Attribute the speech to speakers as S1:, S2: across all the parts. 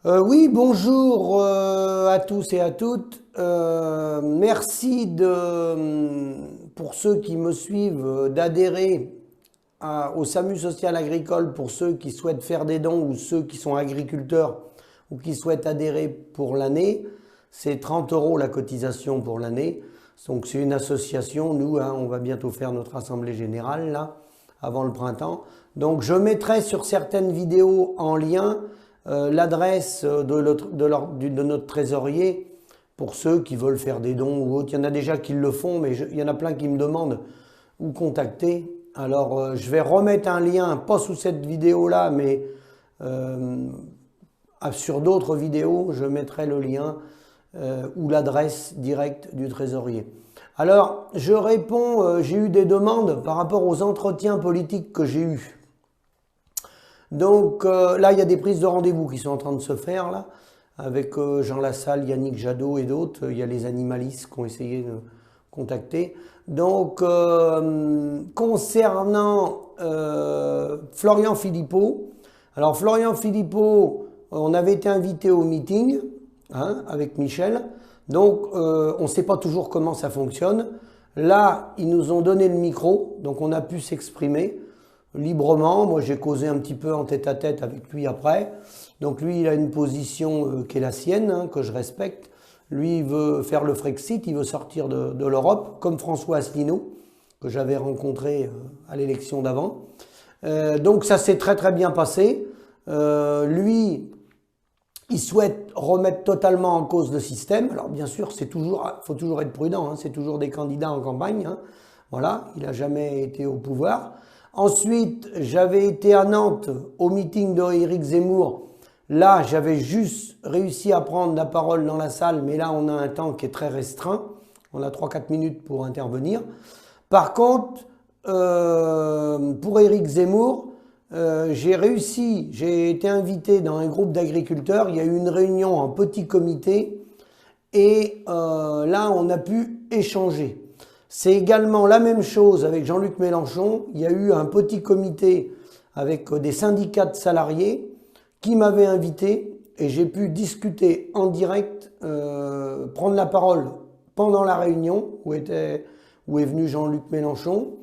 S1: Oui, bonjour à tous et à toutes. Merci pour ceux qui me suivent d'adhérer au SAMU social agricole pour ceux qui souhaitent faire des dons ou ceux qui sont agriculteurs ou qui souhaitent adhérer pour l'année. C'est 30 € la cotisation pour l'année. Donc c'est une association. Nous, on va bientôt faire notre assemblée générale là, avant le printemps. Donc je mettrai sur certaines vidéos en lien l'adresse de notre trésorier pour ceux qui veulent faire des dons ou autres. Il y en a déjà qui le font, mais il y en a plein qui me demandent où contacter. Alors je vais remettre un lien, pas sous cette vidéo-là, mais sur d'autres vidéos, je mettrai le lien ou l'adresse directe du trésorier. Alors, je réponds, j'ai eu des demandes par rapport aux entretiens politiques que j'ai eus. Donc là, il y a des prises de rendez-vous qui sont en train de se faire, là, avec Jean Lassalle, Yannick Jadot et d'autres. Il y a les animalistes qui ont essayé de contacter. Donc, concernant Florian Philippot, alors Florian Philippot, on avait été invité au meeting avec Michel. Donc, on ne sait pas toujours comment ça fonctionne. Là, ils nous ont donné le micro, donc on a pu s'exprimer librement. Moi, j'ai causé un petit peu en tête-à-tête avec lui après. Donc, lui, il a une position qui est la sienne, que je respecte. Lui, il veut faire le Frexit, il veut sortir de l'Europe, comme François Asselineau, que j'avais rencontré à l'élection d'avant. Donc, ça s'est très très bien passé. Lui, il souhaite remettre totalement en cause le système. Alors bien sûr, faut toujours être prudent, c'est toujours des candidats en campagne. Voilà, il n'a jamais été au pouvoir. Ensuite, j'avais été à Nantes au meeting de Éric Zemmour. Là, j'avais juste réussi à prendre la parole dans la salle, mais là, on a un temps qui est très restreint. On a 3-4 minutes pour intervenir. Par contre, pour Éric Zemmour, j'ai été invité dans un groupe d'agriculteurs, il y a eu une réunion en petit comité et là on a pu échanger. C'est également la même chose avec Jean-Luc Mélenchon, il y a eu un petit comité avec des syndicats de salariés qui m'avaient invité et j'ai pu discuter en direct, prendre la parole pendant la réunion où est venu Jean-Luc Mélenchon.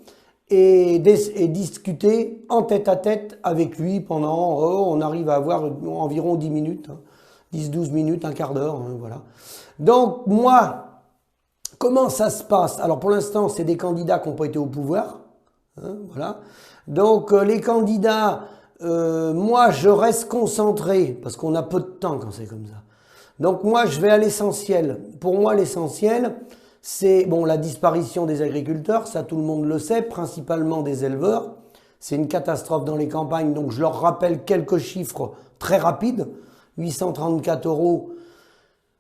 S1: Et discuter en tête-à-tête avec lui pendant, on arrive à avoir environ 10 minutes, 10-12 minutes, un quart d'heure, voilà. Donc moi, comment ça se passe? Alors pour l'instant, c'est des candidats qui n'ont pas été au pouvoir, voilà. Donc les candidats, moi je reste concentré, parce qu'on a peu de temps quand c'est comme ça. Donc moi je vais à l'essentiel. Pour moi l'essentiel, c'est la disparition des agriculteurs, ça tout le monde le sait, principalement des éleveurs. C'est une catastrophe dans les campagnes, donc je leur rappelle quelques chiffres très rapides. 834 €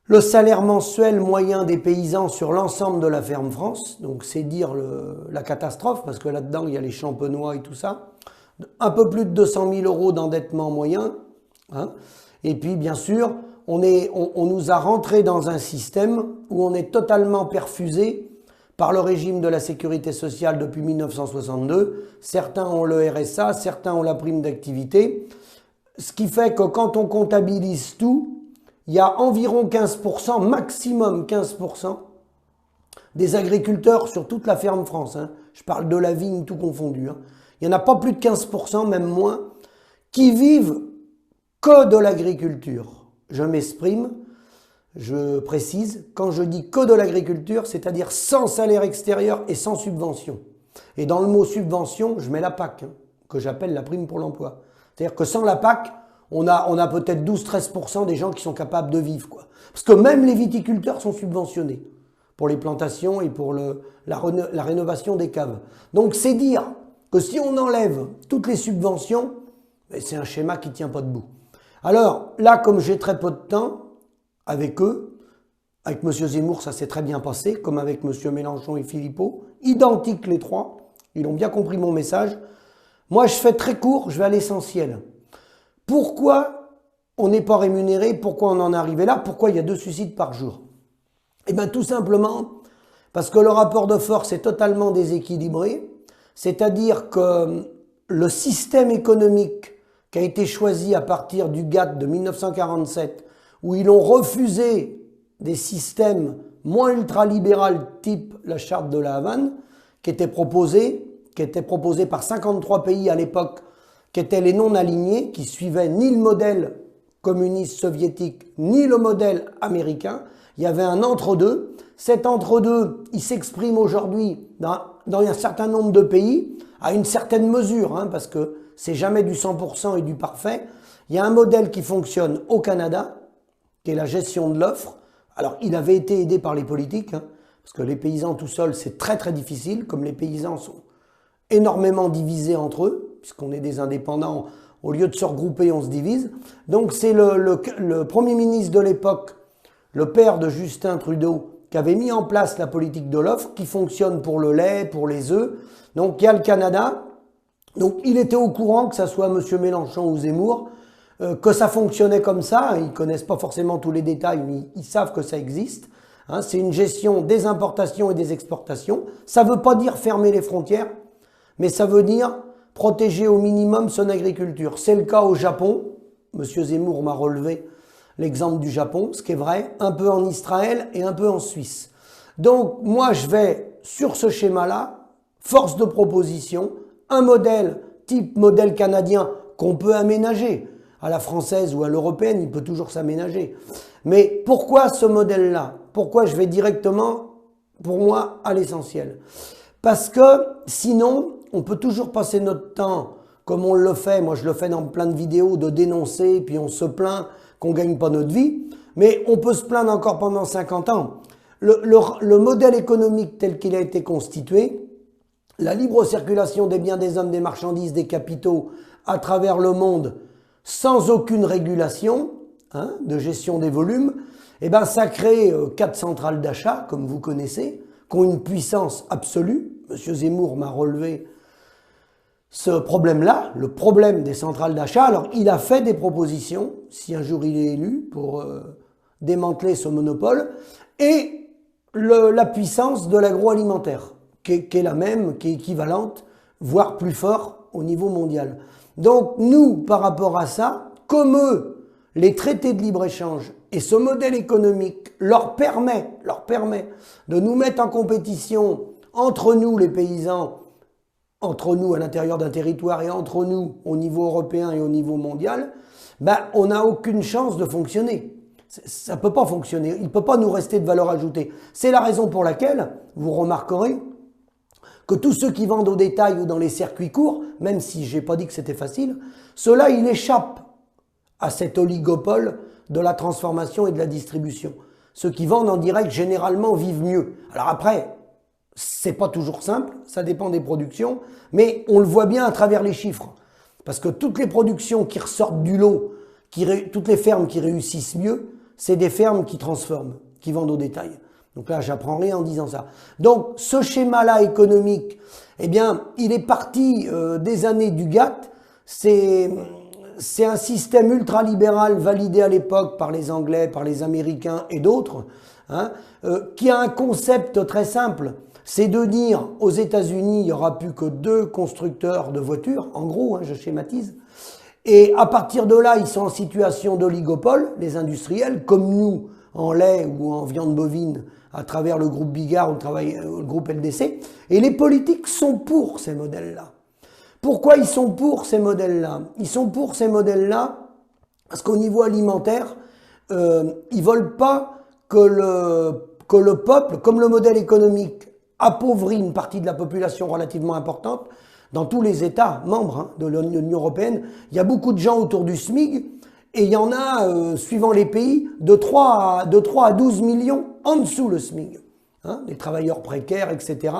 S1: le salaire mensuel moyen des paysans sur l'ensemble de la ferme France. Donc c'est dire la catastrophe, parce que là-dedans il y a les champenois et tout ça. Un peu plus de 200 000 € d'endettement moyen. Et puis bien sûr, on nous a rentré dans un système où on est totalement perfusé par le régime de la sécurité sociale depuis 1962. Certains ont le RSA, certains ont la prime d'activité. Ce qui fait que quand on comptabilise tout, il y a environ 15%, maximum 15% des agriculteurs sur toute la ferme France. Je parle de la vigne tout confondu. Il n'y en a pas plus de 15%, même moins, qui vivent que de l'agriculture. Je m'exprime, je précise, quand je dis que de l'agriculture, c'est-à-dire sans salaire extérieur et sans subvention. Et dans le mot subvention, je mets la PAC, que j'appelle la prime pour l'emploi. C'est-à-dire que sans la PAC, on a peut-être 12-13% des gens qui sont capables de vivre, quoi. Parce que même les viticulteurs sont subventionnés pour les plantations et pour la rénovation des caves. Donc c'est dire que si on enlève toutes les subventions, c'est un schéma qui ne tient pas debout. Alors là, comme j'ai très peu de temps avec eux, avec M. Zemmour, ça s'est très bien passé, comme avec M. Mélenchon et Philippot, identiques les trois, ils ont bien compris mon message. Moi, je fais très court, je vais à l'essentiel. Pourquoi on n'est pas rémunéré? Pourquoi on en est arrivé là? Pourquoi il y a 2 suicides par jour? Eh bien, tout simplement parce que le rapport de force est totalement déséquilibré, c'est-à-dire que le système économique qui a été choisi à partir du GATT de 1947, où ils ont refusé des systèmes moins ultralibéral type la charte de la Havane, qui était proposée par 53 pays à l'époque, qui étaient les non-alignés, qui suivaient ni le modèle communiste soviétique, ni le modèle américain. Il y avait un entre-deux. Cet entre-deux, il s'exprime aujourd'hui dans un certain nombre de pays, à une certaine mesure, hein, parce que c'est jamais du 100% et du parfait. Il y a un modèle qui fonctionne au Canada, qui est la gestion de l'offre. Alors, il avait été aidé par les politiques, hein, parce que les paysans tout seuls, c'est très très difficile, comme les paysans sont énormément divisés entre eux, puisqu'on est des indépendants, au lieu de se regrouper, on se divise. Donc, c'est le Premier ministre de l'époque, le père de Justin Trudeau, qui avait mis en place la politique de l'offre, qui fonctionne pour le lait, pour les œufs. Donc, il y a le Canada. Donc, il était au courant, que ça soit M. Mélenchon ou Zemmour, que ça fonctionnait comme ça. Ils connaissent pas forcément tous les détails, mais ils savent que ça existe. Hein, c'est une gestion des importations et des exportations. Ça veut pas dire fermer les frontières, mais ça veut dire protéger au minimum son agriculture. C'est le cas au Japon. M. Zemmour m'a relevé l'exemple du Japon, ce qui est vrai, un peu en Israël et un peu en Suisse. Donc, moi, je vais sur ce schéma-là, force de proposition, un modèle type modèle canadien qu'on peut aménager. À la française ou à l'européenne, il peut toujours s'aménager. Mais pourquoi ce modèle-là? Pourquoi je vais directement, pour moi, à l'essentiel? Parce que sinon, on peut toujours passer notre temps, comme on le fait, moi je le fais dans plein de vidéos, de dénoncer, puis on se plaint qu'on ne gagne pas notre vie, mais on peut se plaindre encore pendant 50 ans. Le modèle économique tel qu'il a été constitué, la libre circulation des biens, des hommes, des marchandises, des capitaux à travers le monde, sans aucune régulation, hein, de gestion des volumes, eh ben ça crée 4 centrales d'achat, comme vous connaissez, qui ont une puissance absolue. M. Zemmour m'a relevé ce problème-là, le problème des centrales d'achat. Alors, il a fait des propositions, si un jour il est élu, pour démanteler ce monopole, et la puissance de l'agroalimentaire, qui est la même, qui est équivalente, voire plus fort au niveau mondial. Donc, nous, par rapport à ça, comme eux, les traités de libre-échange et ce modèle économique leur permet de nous mettre en compétition entre nous, les paysans, entre nous à l'intérieur d'un territoire et entre nous au niveau européen et au niveau mondial, ben, on n'a aucune chance de fonctionner. Ça ne peut pas fonctionner, il ne peut pas nous rester de valeur ajoutée. C'est la raison pour laquelle, vous remarquerez, que tous ceux qui vendent au détail ou dans les circuits courts, même si je n'ai pas dit que c'était facile, ceux-là, ils échappent à cet oligopole de la transformation et de la distribution. Ceux qui vendent en direct, généralement, vivent mieux. Alors après, c'est pas toujours simple, ça dépend des productions, mais on le voit bien à travers les chiffres. Parce que toutes les productions qui ressortent du lot, toutes les fermes qui réussissent mieux, c'est des fermes qui transforment, qui vendent au détail. Donc là, j'apprends rien en disant ça. Donc, ce schéma-là économique, eh bien, il est parti des années du GATT. C'est un système ultralibéral validé à l'époque par les Anglais, par les Américains et d'autres, hein, qui a un concept très simple. C'est de dire, aux États-Unis, il n'y aura plus que 2 constructeurs de voitures, en gros, hein, je schématise. Et à partir de là, ils sont en situation d'oligopole, les industriels, comme nous, en lait ou en viande bovine, à travers le groupe Bigard ou le groupe LDC. Et les politiques sont pour ces modèles-là. Pourquoi ils sont pour ces modèles-là? Ils sont pour ces modèles-là parce qu'au niveau alimentaire, ils veulent pas que le peuple, comme le modèle économique, appauvrit une partie de la population relativement importante. Dans tous les États membres, hein, de l'Union européenne, il y a beaucoup de gens autour du SMIC et il y en a, suivant les pays, de 3 à 12 millions en dessous le SMIC. Hein, des travailleurs précaires, etc.,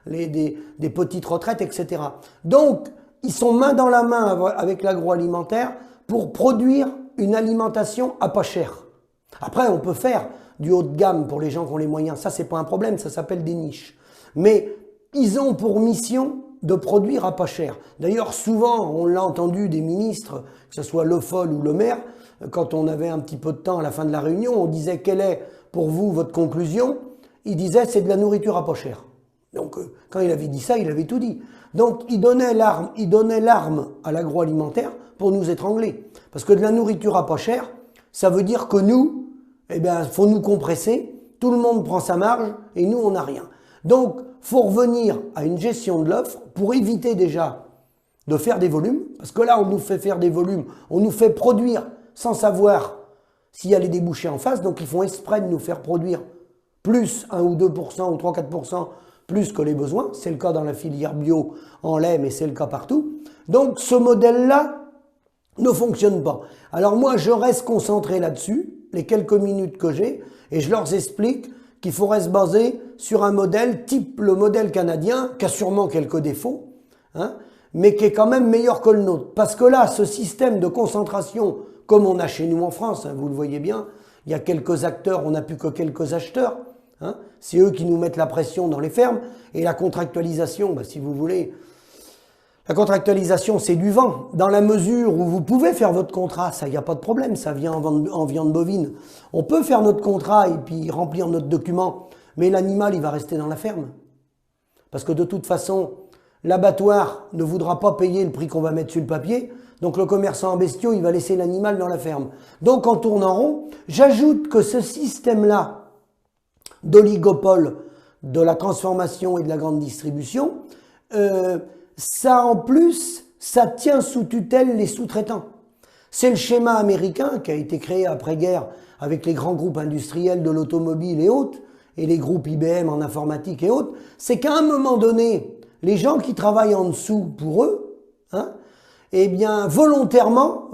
S1: des petites retraites, etc. Donc, ils sont main dans la main avec l'agroalimentaire pour produire une alimentation à pas cher. Après, on peut faire du haut de gamme pour les gens qui ont les moyens. Ça, c'est pas un problème, ça s'appelle des niches. Mais ils ont pour mission de produire à pas cher. D'ailleurs, souvent, on l'a entendu des ministres, que ce soit Le Foll ou Le Maire, quand on avait un petit peu de temps à la fin de la réunion, on disait « Quelle est pour vous votre conclusion ?» Ils disaient « C'est de la nourriture à pas cher. » Donc, quand il avait dit ça, il avait tout dit. Donc, il donnait l'arme à l'agroalimentaire pour nous étrangler. Parce que de la nourriture à pas cher, ça veut dire que nous, eh bien, faut nous compresser, tout le monde prend sa marge et nous, on n'a rien. Donc, faut revenir à une gestion de l'offre pour éviter déjà de faire des volumes. Parce que là, on nous fait faire des volumes, on nous fait produire sans savoir s'il y a les débouchés en face. Donc, ils font exprès de nous faire produire plus 1 ou 2% ou 3-4% plus que les besoins. C'est le cas dans la filière bio en lait, mais c'est le cas partout. Donc, ce modèle-là ne fonctionne pas. Alors moi, je reste concentré là-dessus, les quelques minutes que j'ai, et je leur explique qu'il faudrait se baser sur un modèle type le modèle canadien, qui a sûrement quelques défauts, hein, mais qui est quand même meilleur que le nôtre. Parce que là, ce système de concentration, comme on a chez nous en France, hein, vous le voyez bien, il y a quelques acteurs, on n'a plus que quelques acheteurs, hein, c'est eux qui nous mettent la pression dans les fermes, et la contractualisation, bah, si vous voulez, la contractualisation, c'est du vent. Dans la mesure où vous pouvez faire votre contrat, ça, il n'y a pas de problème, ça vient en viande bovine. On peut faire notre contrat et puis remplir notre document, mais l'animal, il va rester dans la ferme. Parce que de toute façon, l'abattoir ne voudra pas payer le prix qu'on va mettre sur le papier, donc le commerçant en bestiaux, il va laisser l'animal dans la ferme. Donc en tournant rond, j'ajoute que ce système-là d'oligopole de la transformation et de la grande distribution, ça en plus, ça tient sous tutelle les sous-traitants. C'est le schéma américain qui a été créé après-guerre avec les grands groupes industriels de l'automobile et autres, et les groupes IBM en informatique et autres, c'est qu'à un moment donné, les gens qui travaillent en dessous pour eux, hein, eh bien volontairement,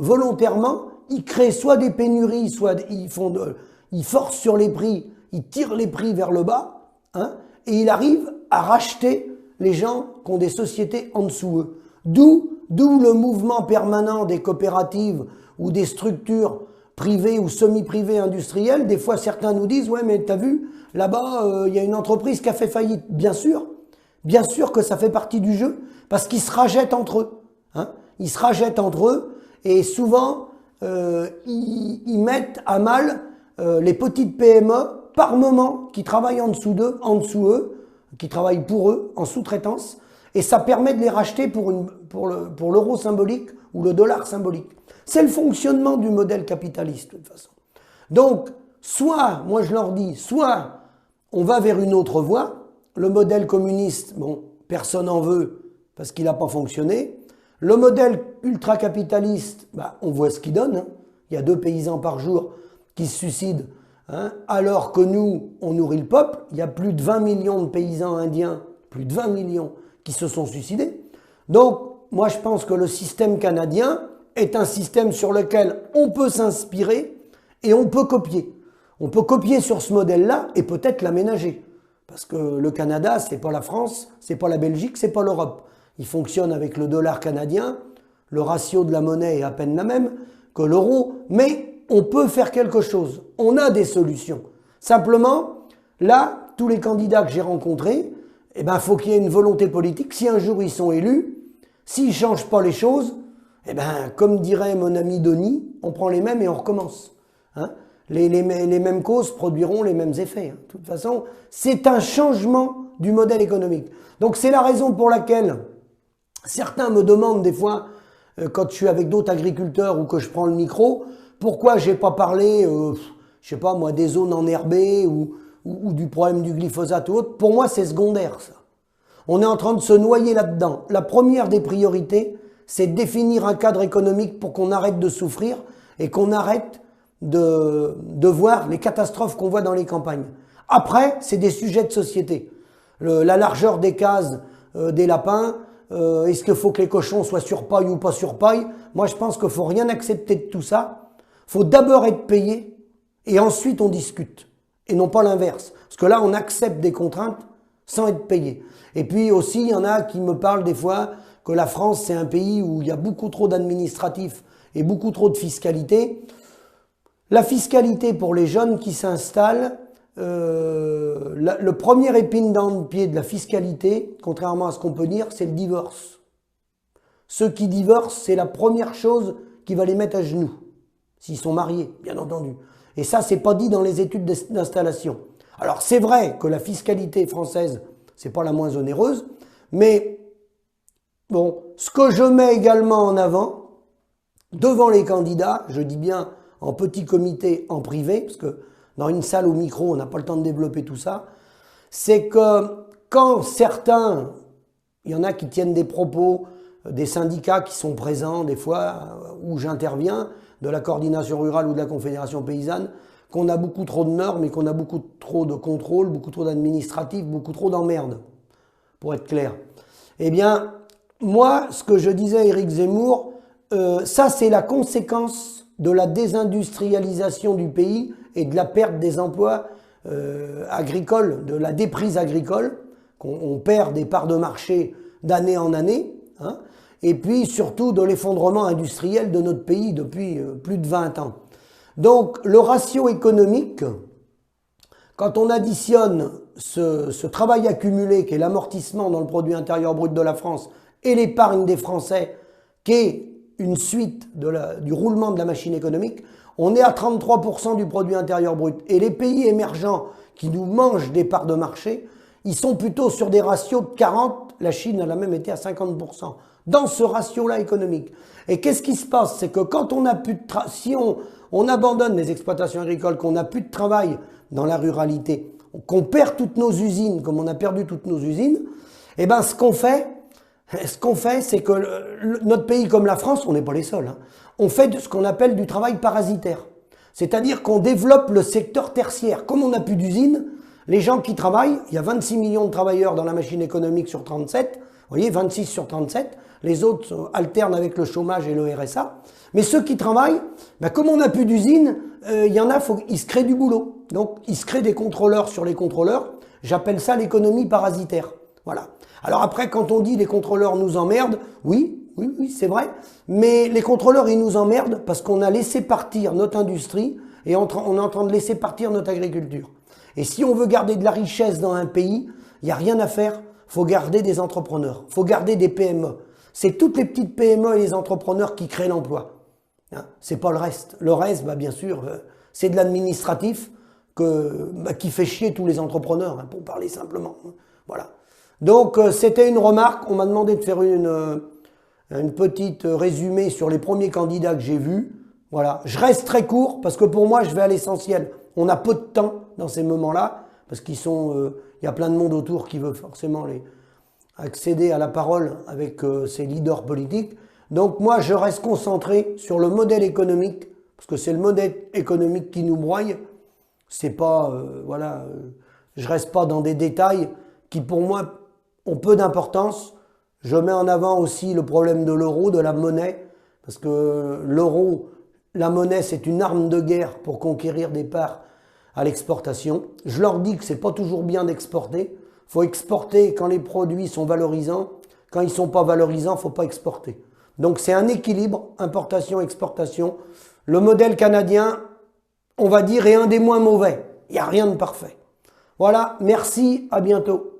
S1: ils créent soit des pénuries, soit ils forcent sur les prix, ils tirent les prix vers le bas, hein, et ils arrivent à racheter les gens qui ont des sociétés en dessous eux. D'où le mouvement permanent des coopératives ou des structures privées ou semi-privées industrielles. Des fois, certains nous disent « Ouais, mais t'as vu, là-bas, il y a une entreprise qui a fait faillite. » Bien sûr que ça fait partie du jeu, parce qu'ils se rajettent entre eux. Hein. Ils se rajettent entre eux, et souvent, ils mettent à mal les petites PME, par moment, qui travaillent en dessous eux, qui travaillent pour eux, en sous-traitance, et ça permet de les racheter pour l'euro symbolique ou le dollar symbolique. C'est le fonctionnement du modèle capitaliste, de toute façon. Donc, soit, moi je leur dis, soit on va vers une autre voie, le modèle communiste, bon, personne n'en veut parce qu'il n'a pas fonctionné. Le modèle ultra-capitaliste, bah, on voit ce qu'il donne, hein. Il y a 2 paysans par jour qui se suicident, hein, alors que nous, on nourrit le peuple. Il y a plus de 20 millions de paysans indiens, plus de 20 millions, qui se sont suicidés. Donc, moi, je pense que le système canadien est un système sur lequel on peut s'inspirer et on peut copier. On peut copier sur ce modèle-là et peut-être l'aménager. Parce que le Canada, c'est pas la France, c'est pas la Belgique, c'est pas l'Europe. Il fonctionne avec le dollar canadien, le ratio de la monnaie est à peine la même que l'euro, mais on peut faire quelque chose. On a des solutions. Simplement, là, tous les candidats que j'ai rencontrés, eh ben, faut qu'il y ait une volonté politique. Si un jour ils sont élus, s'ils changent pas les choses, eh ben, comme dirait mon ami Denis, on prend les mêmes et on recommence. Hein, les mêmes causes produiront les mêmes effets. Hein. De toute façon, c'est un changement du modèle économique. Donc c'est la raison pour laquelle certains me demandent des fois, quand je suis avec d'autres agriculteurs ou que je prends le micro, pourquoi j'ai pas parlé, je sais pas moi, des zones enherbées ou du problème du glyphosate ou autre. Pour moi, c'est secondaire, ça. On est en train de se noyer là-dedans. La première des priorités, c'est de définir un cadre économique pour qu'on arrête de souffrir et qu'on arrête de voir les catastrophes qu'on voit dans les campagnes. Après, c'est des sujets de société. La largeur des cases des lapins, est-ce qu'il faut que les cochons soient sur paille ou pas sur paille? Moi, je pense qu'il ne faut rien accepter de tout ça. Il faut d'abord être payé et ensuite on discute. Et non pas l'inverse. Parce que là, on accepte des contraintes sans être payé. Et puis aussi, il y en a qui me parlent des fois que la France, c'est un pays où il y a beaucoup trop d'administratifs et beaucoup trop de fiscalité. La fiscalité pour les jeunes qui s'installent, le premier épine dans le pied de la fiscalité, contrairement à ce qu'on peut dire, c'est le divorce. Ceux qui divorcent, c'est la première chose qui va les mettre à genoux, s'ils sont mariés, bien entendu. Et ça, c'est pas dit dans les études d'installation. Alors, c'est vrai que la fiscalité française, c'est pas la moins onéreuse. Mais bon, ce que je mets également en avant, devant les candidats, je dis bien en petit comité, en privé, parce que dans une salle au micro, on n'a pas le temps de développer tout ça, c'est que quand certains, il y en a qui tiennent des propos, des syndicats qui sont présents des fois, où j'interviens, de la coordination rurale ou de la confédération paysanne, qu'on a beaucoup trop de normes et qu'on a beaucoup trop de contrôles, beaucoup trop d'administratifs, beaucoup trop d'emmerdes, pour être clair. Eh bien, moi, ce que je disais à Éric Zemmour, ça c'est la conséquence de la désindustrialisation du pays et de la perte des emplois agricoles, de la déprise agricole, qu'on perd des parts de marché d'année en année, hein, et puis surtout de l'effondrement industriel de notre pays depuis plus de 20 ans. Donc le ratio économique, quand on additionne ce travail accumulé qui est l'amortissement dans le produit intérieur brut de la France et l'épargne des Français qui est une suite du roulement de la machine économique, on est à 33% du produit intérieur brut. Et les pays émergents qui nous mangent des parts de marché, ils sont plutôt sur des ratios de 40, la Chine elle a même été à 50%, dans ce ratio-là économique. Et qu'est-ce qui se passe? C'est que quand on a plus de si on abandonne les exploitations agricoles, qu'on n'a plus de travail dans la ruralité, qu'on perd toutes nos usines, comme on a perdu toutes nos usines, eh ben ce qu'on fait, c'est que notre pays comme la France, on n'est pas les seuls, hein, on fait de ce qu'on appelle du travail parasitaire. C'est-à-dire qu'on développe le secteur tertiaire. Comme on n'a plus d'usines, les gens qui travaillent, il y a 26 millions de travailleurs dans la machine économique sur 37, vous voyez, 26 sur 37, les autres alternent avec le chômage et le RSA. Mais ceux qui travaillent, ben comme on n'a plus d'usines, il y en a, ils se créent du boulot. Donc, ils se créent des contrôleurs sur les contrôleurs. J'appelle ça l'économie parasitaire. Voilà. Alors après, quand on dit les contrôleurs nous emmerdent, oui, c'est vrai. Mais les contrôleurs, ils nous emmerdent parce qu'on a laissé partir notre industrie et on est en train de laisser partir notre agriculture. Et si on veut garder de la richesse dans un pays, il n'y a rien à faire. Il faut garder des entrepreneurs. Il faut garder des PME. C'est toutes les petites PME et les entrepreneurs qui créent l'emploi. Hein, c'est pas le reste. Le reste, bah, bien sûr, c'est de l'administratif qui fait chier tous les entrepreneurs, hein, pour parler simplement. Voilà. Donc, c'était une remarque. On m'a demandé de faire une petite résumé sur les premiers candidats que j'ai vus. Voilà. Je reste très court parce que pour moi, je vais à l'essentiel. On a peu de temps dans ces moments-là parce qu'il y a plein de monde autour qui veut forcément accéder à la parole avec ces leaders politiques. Donc moi, je reste concentré sur le modèle économique parce que c'est le modèle économique qui nous broie. C'est pas, voilà, je reste pas dans des détails qui pour moi ont peu d'importance. Je mets en avant aussi le problème de l'euro, de la monnaie, parce que l'euro, la monnaie, c'est une arme de guerre pour conquérir des parts à l'exportation. Je leur dis que c'est pas toujours bien d'exporter. Faut exporter quand les produits sont valorisants. Quand ils sont pas valorisants, faut pas exporter. Donc c'est un équilibre, importation-exportation. Le modèle canadien, on va dire, est un des moins mauvais. Il n'y a rien de parfait. Voilà, merci, à bientôt.